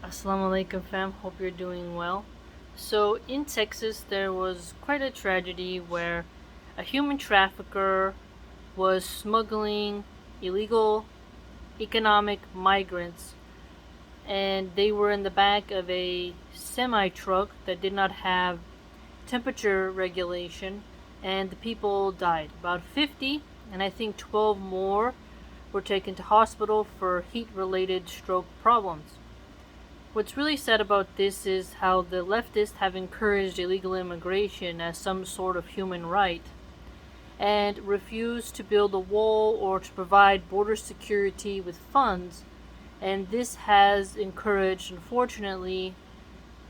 Assalamu alaikum fam, hope you're doing well. So in Texas there was quite a tragedy where a human trafficker was smuggling illegal economic migrants, and they were in the back of a semi truck that did not have temperature regulation, and the people died. About 50, and I think 12 more were taken to hospital for heat related stroke problems. What's really sad about this is how the leftists have encouraged illegal immigration as some sort of human right and refused to build a wall or to provide border security with funds. And this has encouraged, unfortunately,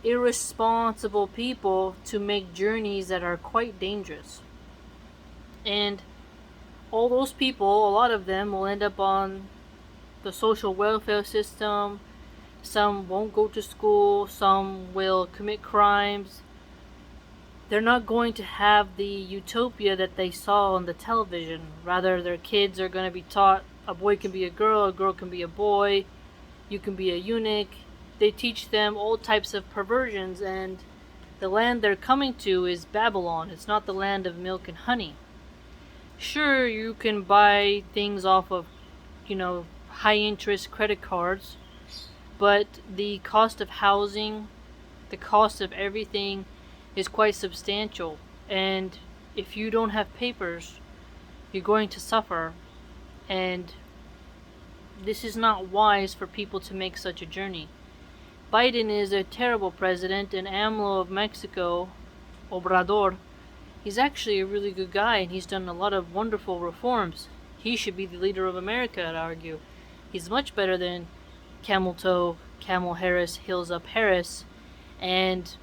irresponsible people to make journeys that are quite dangerous. And all those people, a lot of them, will end up on the social welfare system. Some won't go to school, some will commit crimes. They're not going to have the utopia that they saw on the television. Rather, their kids are going to be taught a boy can be a girl can be a boy, you can be a eunuch. They teach them all types of perversions, and the land they're coming to is Babylon. It's not the land of milk and honey. Sure, you can buy things off of, high interest credit cards, but the cost of housing, the cost of everything is quite substantial. And if you don't have papers, you're going to suffer. And this is not wise for people to make such a journey. Biden is a terrible president, and AMLO of Mexico, Obrador, he's actually a really good guy, and he's done a lot of wonderful reforms. He should be the leader of America, I'd argue. He's much better than Camel Toe, Camel Harris, Hills Up Harris, and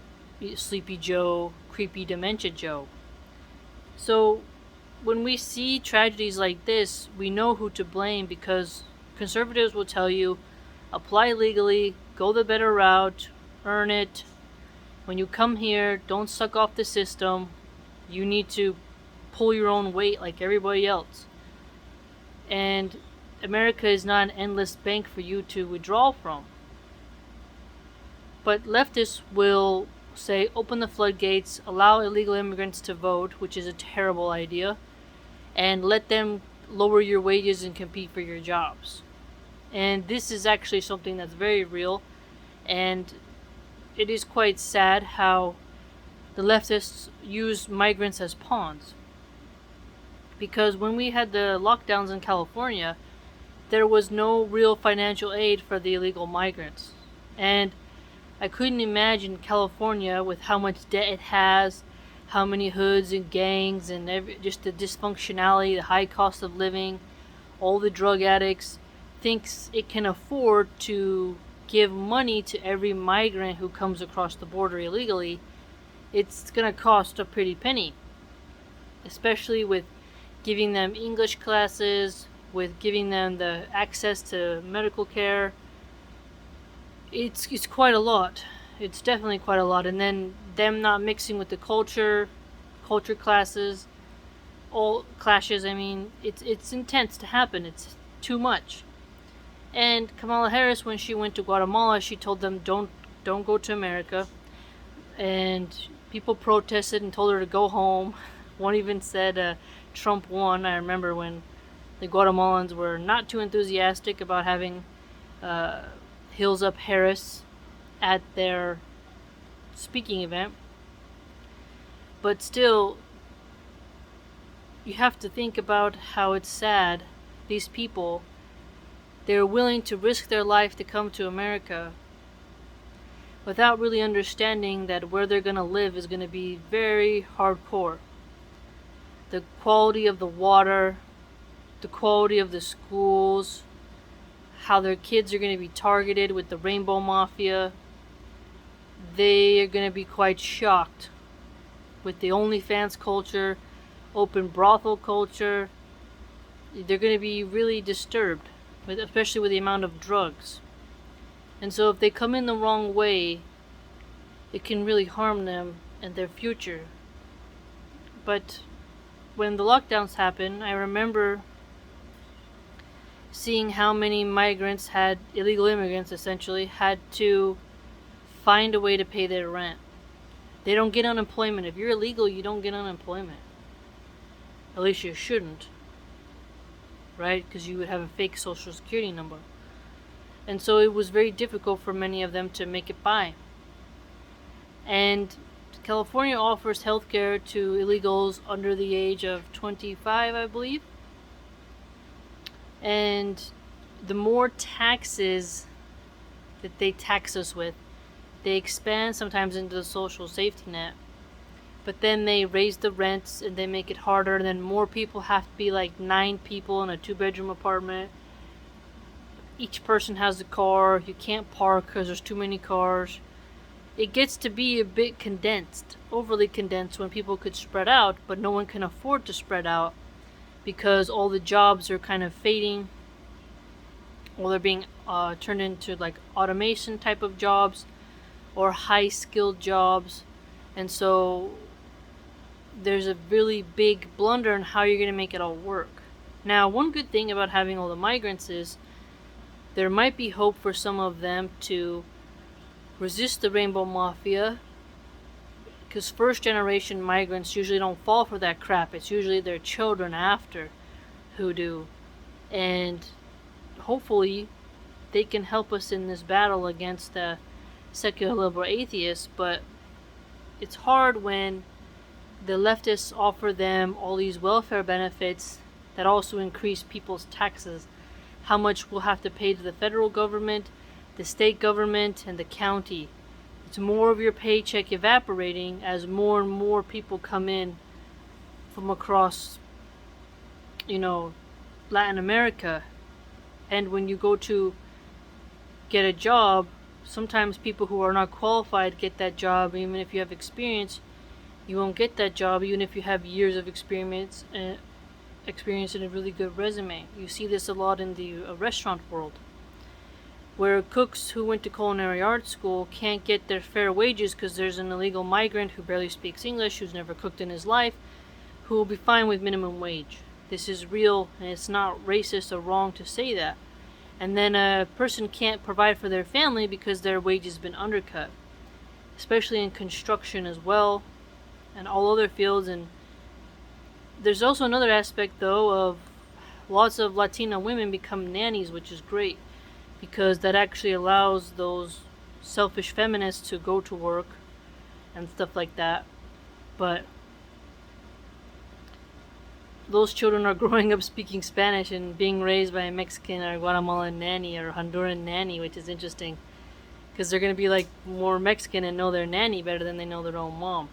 Sleepy Joe, Creepy Dementia Joe. So when we see tragedies like this, we know who to blame, because conservatives will tell you, apply legally, go the better route, earn it. When you come here, don't suck off the system. You need to pull your own weight like everybody else. And America is not an endless bank for you to withdraw from. But leftists will say, open the floodgates, allow illegal immigrants to vote, which is a terrible idea, and let them lower your wages and compete for your jobs. And this is actually something that's very real, and it is quite sad how the leftists use migrants as pawns. Because when we had the lockdowns in California, there was no real financial aid for the illegal migrants. And I couldn't imagine California, with how much debt it has, how many hoods and gangs, and just the dysfunctionality, the high cost of living, all the drug addicts, thinks it can afford to give money to every migrant who comes across the border illegally. It's going to cost a pretty penny, especially with giving them English classes, with giving them the access to medical care. It's quite a lot. It's definitely quite a lot. And then them not mixing with the culture classes, all clashes. I mean, it's intense to happen. It's too much. And Kamala Harris, when she went to Guatemala, she told them don't go to America. And people protested and told her to go home. One even said Trump won. I remember when the Guatemalans were not too enthusiastic about having Hills Up Harris at their speaking event. But still, you have to think about how it's sad. These people, they're willing to risk their life to come to America without really understanding that where they're going to live is going to be very hardcore. The quality of the water, the quality of the schools, how their kids are going to be targeted with the Rainbow Mafia. They are going to be quite shocked with the OnlyFans culture, open brothel culture. They're going to be really disturbed, especially with the amount of drugs. And so if they come in the wrong way, it can really harm them and their future. But when the lockdowns happened, I remember seeing how many migrants had, illegal immigrants essentially, had to find a way to pay their rent. They don't get unemployment. If you're illegal, you don't get unemployment. At least you shouldn't, right? Because you would have a fake social security number. And so it was very difficult for many of them to make it by. And California offers health care to illegals under the age of 25, I believe. And the more taxes that they tax us with, they expand sometimes into the social safety net. But then they raise the rents and they make it harder. And then more people have to be like 9 people in a 2-bedroom apartment. Each person has a car. You can't park because there's too many cars. It gets to be a bit condensed, overly condensed, when people could spread out, but no one can afford to spread out because all the jobs are kind of fading, or they're being turned into like automation type of jobs or high skilled jobs. And so there's a really big blunder in how you're going to make it all work. Now, one good thing about having all the migrants is there might be hope for some of them to resist the rainbow mafia, because first generation migrants usually don't fall for that crap. It's usually their children after who do. And hopefully they can help us in this battle against the secular liberal atheists. But it's hard when the leftists offer them all these welfare benefits that also increase people's taxes. How much we'll have to pay to the federal government, the state government, and the county. It's more of your paycheck evaporating as more and more people come in from across, Latin America. And when you go to get a job, sometimes people who are not qualified get that job. Even if you have experience, you won't get that job, even if you have years of experience and a really good resume. You see this a lot in the restaurant world, where cooks who went to culinary arts school can't get their fair wages because there's an illegal migrant who barely speaks English, who's never cooked in his life, who will be fine with minimum wage. This is real, and it's not racist or wrong to say that. And then a person can't provide for their family because their wage has been undercut, especially in construction as well, and all other fields. And there's also another aspect, though, of lots of Latina women become nannies, which is great, because that actually allows those selfish feminists to go to work and stuff like that. But those children are growing up speaking Spanish and being raised by a Mexican or Guatemalan nanny or Honduran nanny, which is interesting, because they're going to be like more Mexican and know their nanny better than they know their own mom.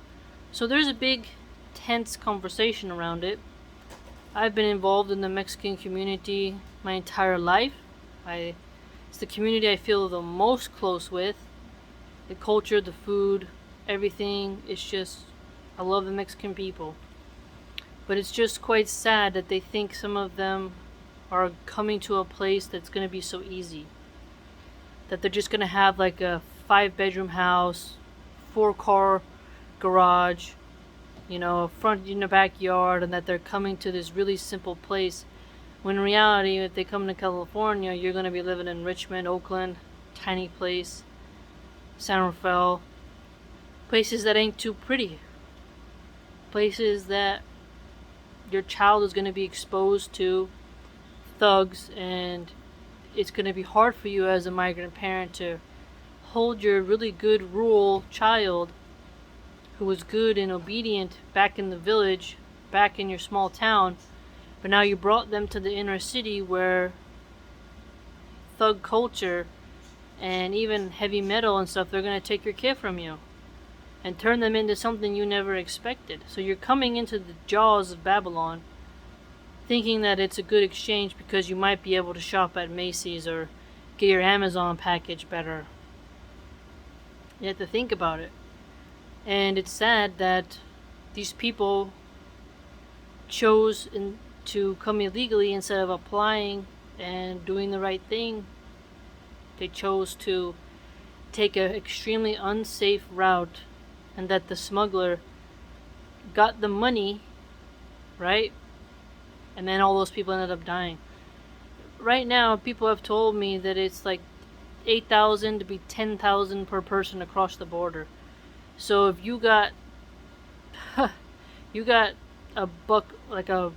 So there's a big tense conversation around it. I've been involved in the Mexican community my entire life. It's the community I feel the most close with. The culture, the food, everything. It's just, I love the Mexican people. But it's just quite sad that they think some of them are coming to a place that's going to be so easy. That they're just going to have like a 5-bedroom house, 4-car garage, a front in the backyard, and that they're coming to this really simple place. When in reality, if they come to California, you're going to be living in Richmond, Oakland, tiny place, San Rafael, places that ain't too pretty. Places that your child is going to be exposed to thugs, and it's going to be hard for you as a migrant parent to hold your really good rural child who was good and obedient back in the village, back in your small town, but now you brought them to the inner city where thug culture and even heavy metal and stuff, they're going to take your kid from you and turn them into something you never expected. So you're coming into the jaws of Babylon thinking that it's a good exchange because you might be able to shop at Macy's or get your Amazon package better. You have to think about it. And it's sad that these people chose to come illegally instead of applying and doing the right thing. They chose to take an extremely unsafe route, and that the smuggler got the money, right? And then all those people ended up dying. right now, people have told me that it's like 8,000 to be 10,000 per person across the border. So if you got you got a buck, like a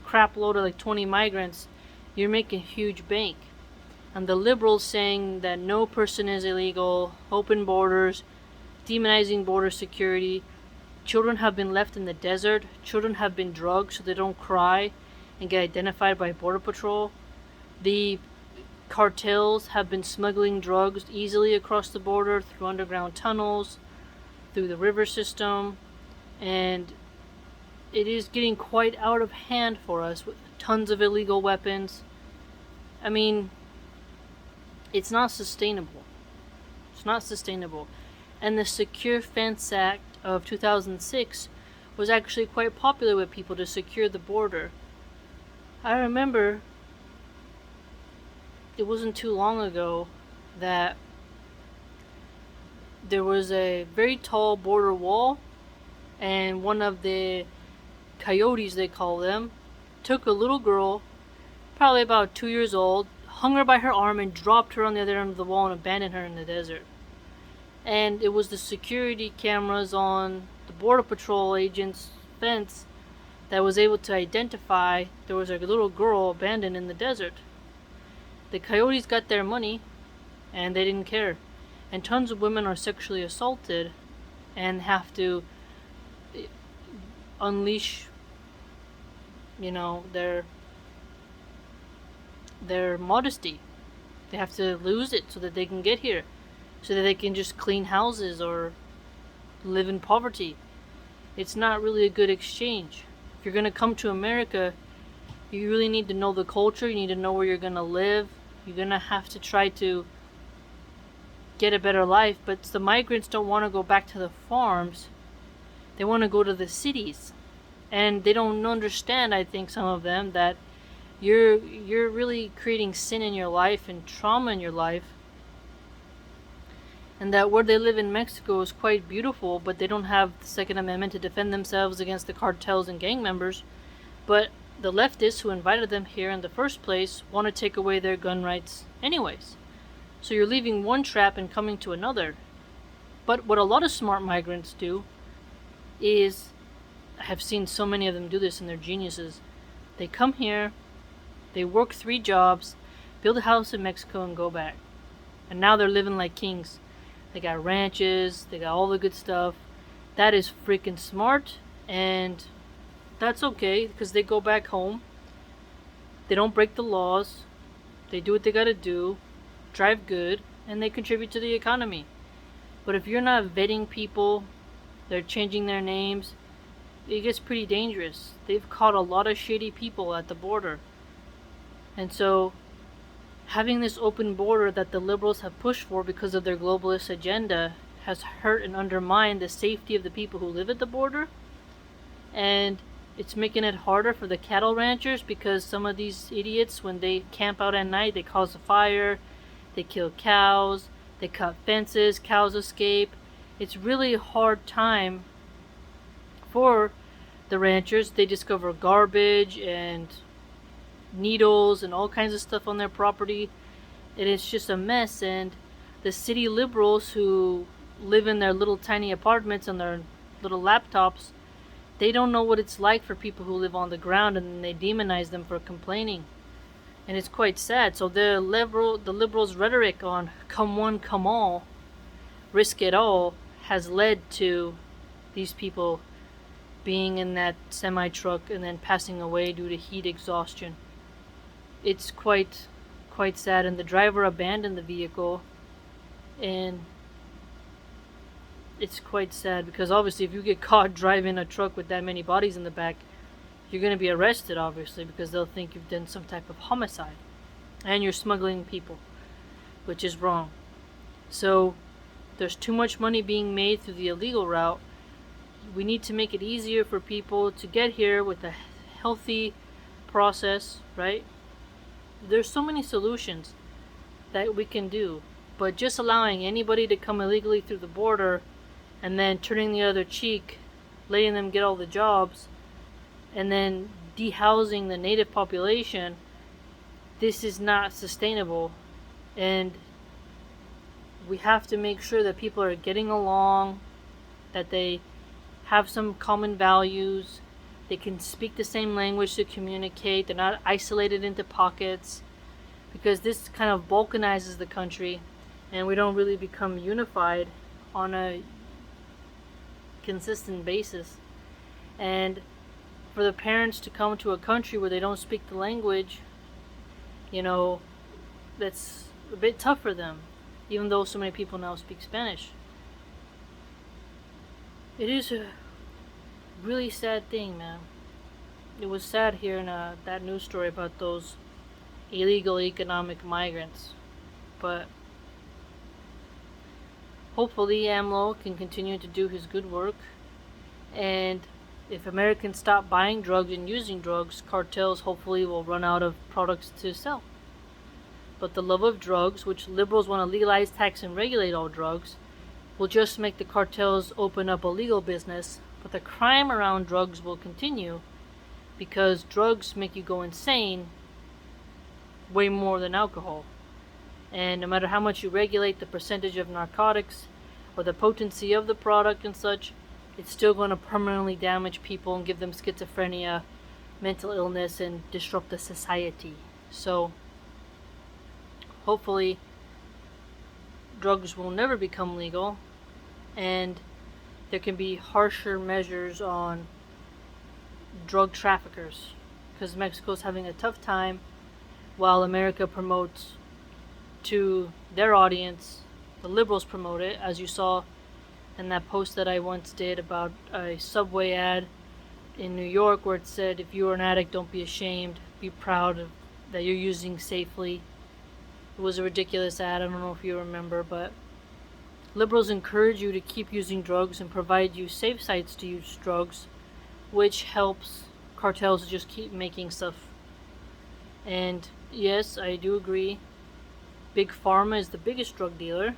crap load of like 20 migrants, you're making huge bank. And the liberals saying that no person is illegal, open borders, demonizing border security. Children have been left in the desert. Children have been drugged so they don't cry and get identified by Border Patrol. The cartels have been smuggling drugs easily across the border through underground tunnels, through the river system, and it is getting quite out of hand for us with tons of illegal weapons. I mean, it's not sustainable. It's not sustainable. And the Secure Fence Act of 2006 was actually quite popular with people to secure the border. I remember it wasn't too long ago that there was a very tall border wall, and one of the coyotes, they call them, took a little girl, probably about 2 years old, hung her by her arm and dropped her on the other end of the wall and abandoned her in the desert. And it was the security cameras on the Border Patrol agent's fence that was able to identify there was a little girl abandoned in the desert. The coyotes got their money and they didn't care. And tons of women are sexually assaulted and have to unleash, their modesty. They have to lose it so that they can get here, so that they can just clean houses or live in poverty. It's not really a good exchange. If you're going to come to America, you really need to know the culture. You need to know where you're going to live. You're going to have to try to get a better life. But the migrants don't want to go back to the farms. They want to go to the cities. And they don't understand, I think, some of them, that you're really creating sin in your life and trauma in your life. And that where they live in Mexico is quite beautiful, but they don't have the Second Amendment to defend themselves against the cartels and gang members. But the leftists who invited them here in the first place want to take away their gun rights anyways. So you're leaving one trap and coming to another. But what a lot of smart migrants do is, I have seen so many of them do this and they're geniuses. They come here, they work 3 jobs, build a house in Mexico and go back. And now they're living like kings. They got ranches, they got all the good stuff. That is freaking smart, and that's okay because they go back home. They don't break the laws. They do what they gotta do, drive good, and they contribute to the economy. But if you're not vetting people, they're changing their names, it gets pretty dangerous. They've caught a lot of shady people at the border. And so, having this open border that the liberals have pushed for because of their globalist agenda has hurt and undermined the safety of the people who live at the border. And it's making it harder for the cattle ranchers because some of these idiots, when they camp out at night, they cause a fire, they kill cows, they cut fences, cows escape. It's really a hard time for the ranchers. They discover garbage and needles and all kinds of stuff on their property, and it's just a mess. And the city liberals who live in their little tiny apartments on their little laptops, they don't know what it's like for people who live on the ground, and they demonize them for complaining, and it's quite sad. So the liberals' rhetoric on come one, come all, risk it all, has led to these people being in that semi-truck and then passing away due to heat exhaustion. It's quite sad, and the driver abandoned the vehicle, and it's quite sad because obviously if you get caught driving a truck with that many bodies in the back, you're going to be arrested, obviously, because they'll think you've done some type of homicide and you're smuggling people, which is wrong. So there's too much money being made through the illegal route. We need to make it easier for people to get here with a healthy process, right? There's so many solutions that we can do, but just allowing anybody to come illegally through the border and then turning the other cheek, letting them get all the jobs, and then dehousing the native population, this is not sustainable, and we have to make sure that people are getting along, that they have some common values, they can speak the same language to communicate, they're not isolated into pockets, because this kind of balkanizes the country and we don't really become unified on a consistent basis. And for the parents to come to a country where they don't speak the language, that's a bit tough for them, even though so many people now speak Spanish. It is a really sad thing, man. It was sad hearing that news story about those illegal economic migrants. But hopefully AMLO can continue to do his good work, and if Americans stop buying drugs and using drugs, cartels hopefully will run out of products to sell. But the love of drugs, which liberals want to legalize, tax, and regulate all drugs, will just make the cartels open up a legal business, but the crime around drugs will continue because drugs make you go insane way more than alcohol. And no matter how much you regulate the percentage of narcotics or the potency of the product and such, it's still going to permanently damage people and give them schizophrenia, mental illness, and disrupt the society. So hopefully drugs will never become legal, and there can be harsher measures on drug traffickers, because Mexico's having a tough time while America promotes to their audience, the liberals promote it, as you saw in that post that I once did about a Subway ad in New York where it said, if you are an addict, don't be ashamed, be proud that you're using safely. It was a ridiculous ad, I don't know if you remember, but liberals encourage you to keep using drugs and provide you safe sites to use drugs, which helps cartels just keep making stuff. And yes, I do agree, Big Pharma is the biggest drug dealer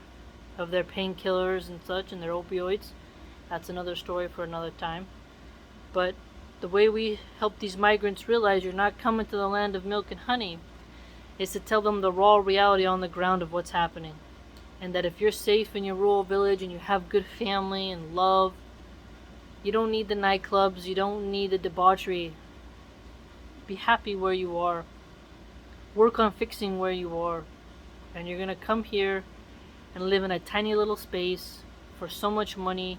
of their painkillers and such and their opioids. That's another story for another time. But the way we help these migrants realize you're not coming to the land of milk and honey is to tell them the raw reality on the ground of what's happening. And that if you're safe in your rural village and you have good family and love, you don't need the nightclubs, you don't need the debauchery. Be happy where you are. Work on fixing where you are. And you're going to come here and live in a tiny little space for so much money,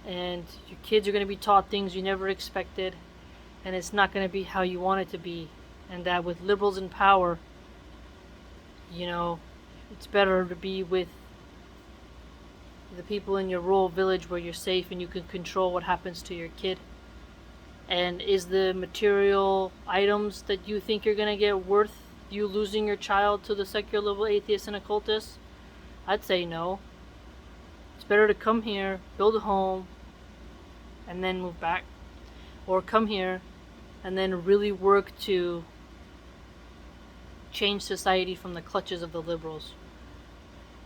and your kids are going to be taught things you never expected, and it's not going to be how you want it to be. And that with liberals in power, it's better to be with the people in your rural village where you're safe and you can control what happens to your kid. And is the material items that you think you're going to get worth you losing your child to the secular level atheists and occultists? I'd say no. It's better to come here, build a home, and then move back. Or come here and then really work to change society from the clutches of the liberals.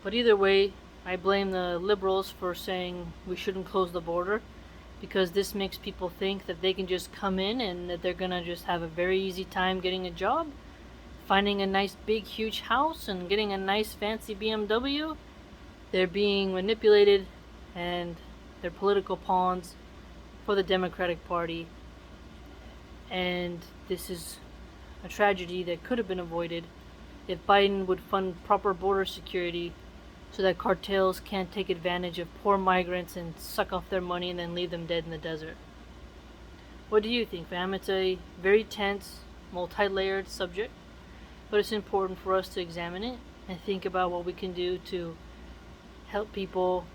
But either way, I blame the liberals for saying we shouldn't close the border, because this makes people think that they can just come in and that they're gonna just have a very easy time getting a job, finding a nice big huge house and getting a nice fancy BMW. They're being manipulated and they're political pawns for the Democratic Party, and this is a tragedy that could have been avoided if Biden would fund proper border security so that cartels can't take advantage of poor migrants and suck off their money and then leave them dead in the desert. What do you think, fam? It's a very tense, multi-layered subject, but it's important for us to examine it and think about what we can do to help people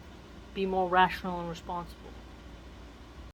be more rational and responsible.